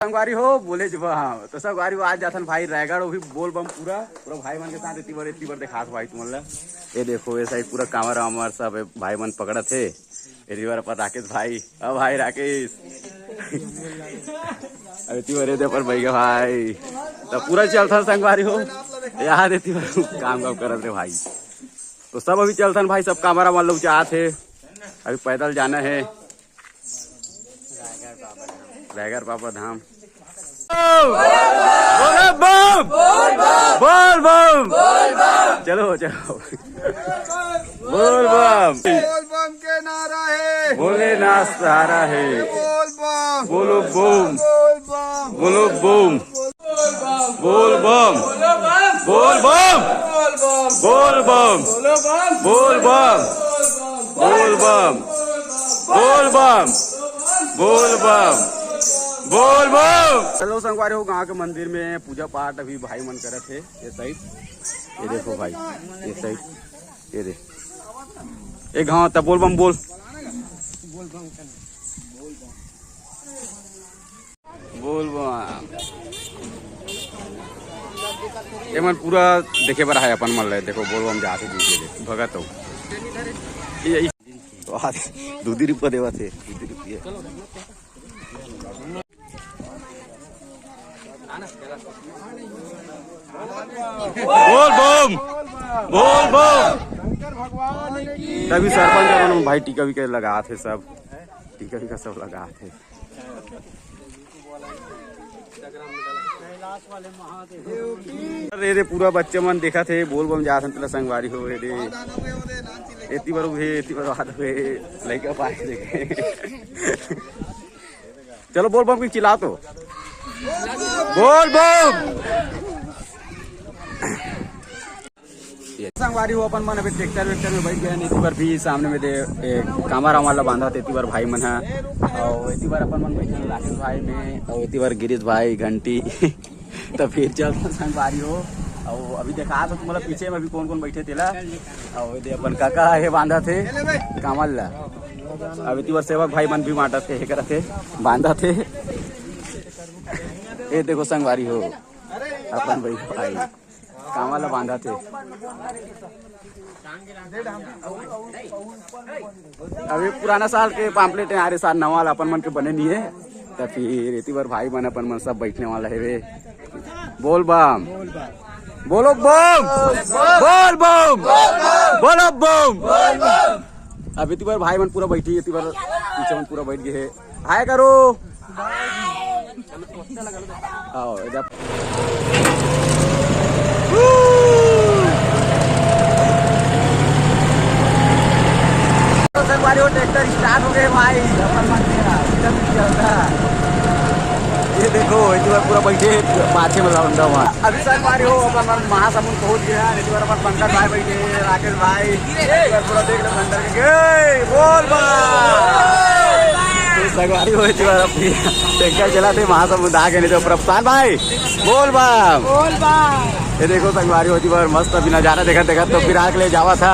संगवारी हो बोले जो हाँ तो संगवारी हो आज जाथन भाई रायगढ़ भी बोल बम पूरा पूरा भाई मन के साथ इतनी बार दिखात भाई तुम ये देखो ये साइड पूरा कांवर वामर सब भाई मन पकड़ा थे ये बार पर राकेश भाई अब भाई राकेश इतनी बार दे पर भाई भाई तो पूरा चलता संगवारी हो यहाँ देती बार काम करत रे भाई तो सब अभी चलता भाई सब कांवरा मान लोग चाहते अभी पैदल जाना है रायगढ़ बाबा धाम। बोल बम चलो चलो बोल बम के नारा है बोले ना सहारा है बोलो बम बोलो बम बोल बम बोल बम बोल बम बोल बम बोल बम बोल बम बोल बम बोल बम। चलो संगवारी हो गांव के मंदिर में पूजा पाठ अभी भाई मन करे थे ये साइड ये देखो भाई ये साइड ये देख एक गाँव तब बोल बम बोल बोल बम ये मन पूरा देखे बर है अपन मन ले देखो बोल बम जाते दीजिए भगत हो ये दूधी रुपया देवा थे दूधी रुपये बोल बम तभी सरपंच भाई टीका भी लगा थे सब टीका भी सब लगा थे रे पूरा बच्चे मन देखा थे बोल बम जा संगवारी हो रे एती बार बात हुए लड़का पाए देखे चलो बोल बम की चिल्ला तो बोल बम संगवारी हो अपन मन अभी ट्रैक्टर में बैठ गए इतनी बार भी सामने में दे कांवरा वाला बांधा थे इतनी बार भाई मन है और इतनी बार अपन मन बैठे राकेश भाई में और इतनी बार गिरीश भाई घंटी तो फिर चलता संगवारी हो और अभी देखा तो तुम्हारा पीछे में अभी कौन कौन बैठे थे और ये अपन काका है बांधा थे कामल ला अब इतनी बार सेवक भाई मन भी माटा थे करा थे बांधा थे ये देखो संगवारी हो अपन भाई कामला बांधा थे अभी पुराना साल के पाम्पलेट आ रहे साल नवा अपन मन के बने नहीं है तो फिर इतनी बार भाई मन अपन मन सब बैठने वाला है वे बोल बम बोलो बम बोल बम बोलो बम अब इतनी बार भाई मन पूरा बैठी इतनी बार पीछे मन पूरा बैठ गए हाय करो आओ ट्रैक्टर स्टार्ट हो गए भाई ये देखो पूरा बैठे पाछे में लौंडा हुआ अभी संगवारी हो अपन महासमुंद पहुंच गया इस बार अपन पंकज भाई बैठे राकेश भाई पूरा देख लो अंदर के बोल संगवारी हो ट्रैक्टर चला थे महासमुंद आ गए नहीं तो प्रफसान भाई बोल बम ये देखो संगवारी हो बार मस्त अभी नजारा देखा देखा तो फिर आके ले जावा था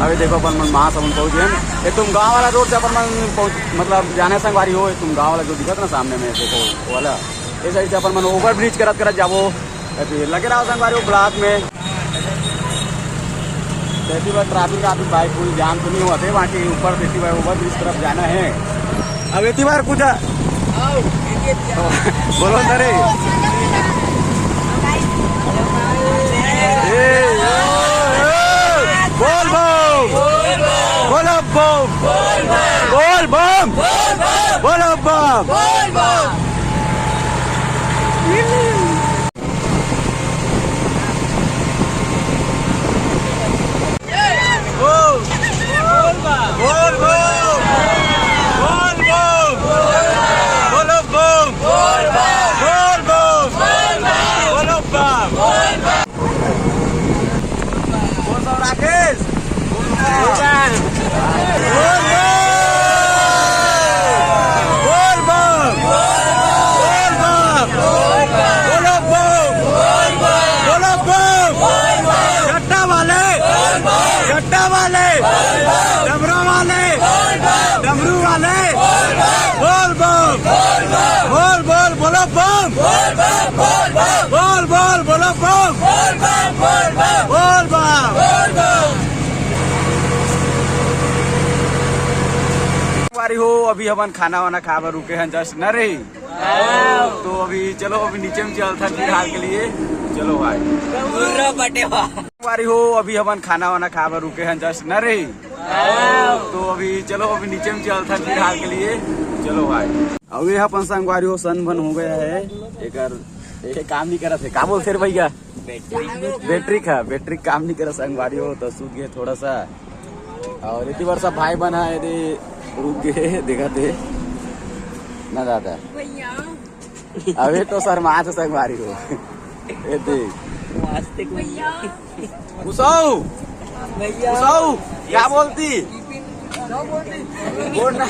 अभी देखो अपन मन महासमुंद पहुंच गए ये तुम गांव वाला रोड से अपन मन पहुंच मतलब जाने संगवारी हो तुम गांव वाला जो दिखत ना सामने में देखो वाला ये साइड से अपन मन ओवर ब्रिज करत करत जाबो फिर लगे रहो संगवारी हो ब्लॉक में ऐसी बार ट्रैफिक बाइक कोई जाम तो नहीं हुआ थे वहाँ के ऊपर ऐसी बार ओवर ब्रिज तरफ जाना है अब इतनी बार कुछ बोलो अरे बोल बम बोलो बम बोल बम बोलो बम बम बोल बम बोल बोलो बम बोल बम बारी हो। अभी अपन खाना वाना खा बर रुके हैं जस्ट न रही, तो अभी चलो अभी नीचे में चलता फिलहाल के लिए। चलो भाई बारी हो। अभी अपन खाना वाना खा बर रुके हैं जस्ट न रही, तो अभी चलो अभी नीचे में चलता फिलहाल के लिए। चलो भाई अभी अपन संगवारी हो सन बन हो गया है। एक काम नहीं करा थे, का बोलते रे भैया? बैटरी काम नहीं करा संगवारी हो, तो सूख गए थोड़ा सा। और इतनी बार सब भाई बना है रे, रुक गए देखा थे ना दादा। अभी तो शर्मा से संगवारी हो ये देख कुसाऊ क्या बोलती बोल ना,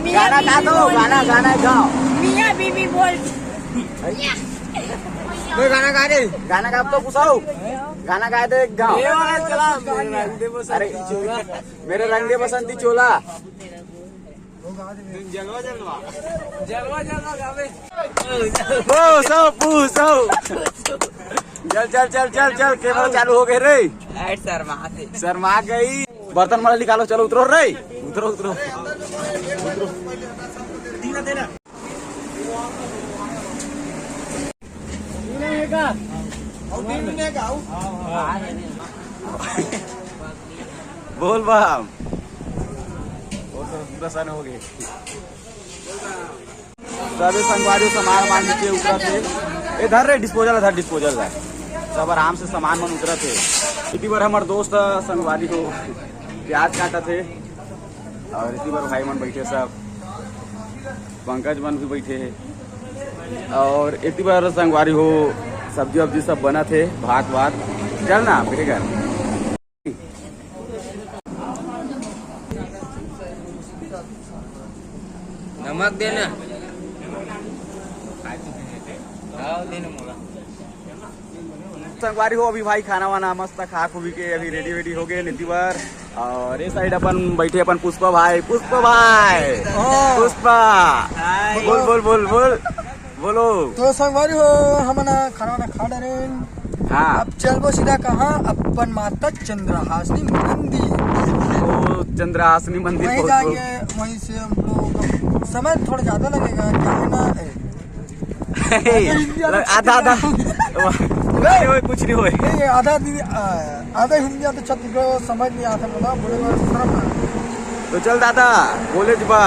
गाना गा दो, गाना गाओ। मियाँ बीबी बोल मैं गाना गा दे। गाना गा तो कुसाऊ, गाना गा दे गाओ। अरे मेरे रंग दे बसंती चोला। चल कैमरा चालू हो गए रे। शर्मा गई, बर्तन वाला निकालो। चलो उतरो रे, उतरो बोल बम दर्शन हो गए। सभी संगवारी सामान नीचे उतरा थे। इधर रे डिस्पोजल है। सब आराम से सामान मन उतरा थे। इतनी बार हमारे दोस्त संगवारी को प्याज काटा थे, और इतनी बार भाई मन बैठे, सब पंकज मन भी बैठे है। और इतनी बार संगवारी हो सब्जी वब्जी सब बना थे, भात चल ना मेरे घर। नमक देना संगवारी हो। अभी भाई खाना वाना मस्त खा खूबी के अभी रेडी हो गए नीति बार। और ये साइड अपन बैठे अपन पुष्पा भाई बोलो। तो संगवारी हो, हम खाना वाना खा डरे। हाँ अब चलबो सीधा कहाँ? अपन माता चंद्रहासिनी मंदिर। तो चंद्रहासिनी मंदिर वहीं जाएंगे, वहीं से हम लोग समय थोड़ा ज्यादा लगेगा क्या है ना। आधा कुछ नहीं हुए। आधा हिंदी आधा छत्तीसगढ़ समझ नहीं आता, बोला बोले शर्म। तो चल दादा बोले बा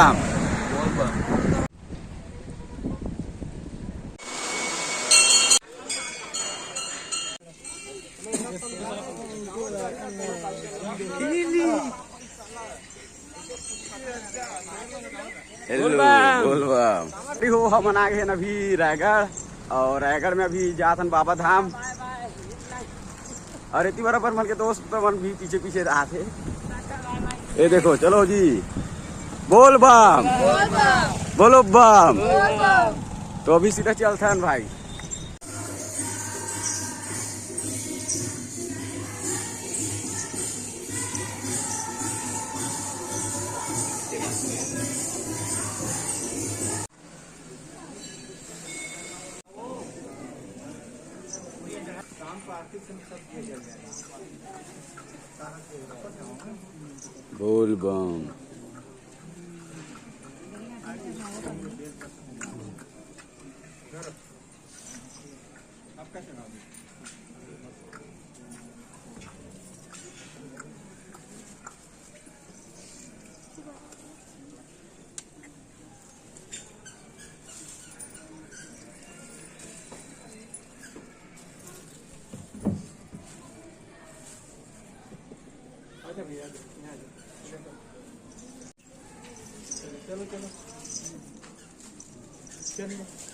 हेलो हो। हम आ गए अभी रायगढ़, और रायगढ़ में अभी जातन बाबा धाम। और इतनी बार मन के दोस्त मन भी पीछे रहा थे। ये देखो चलो जी, बोल बम बोलो बम। तो अभी सीधा चलते हैं भाई। बोल बम चलो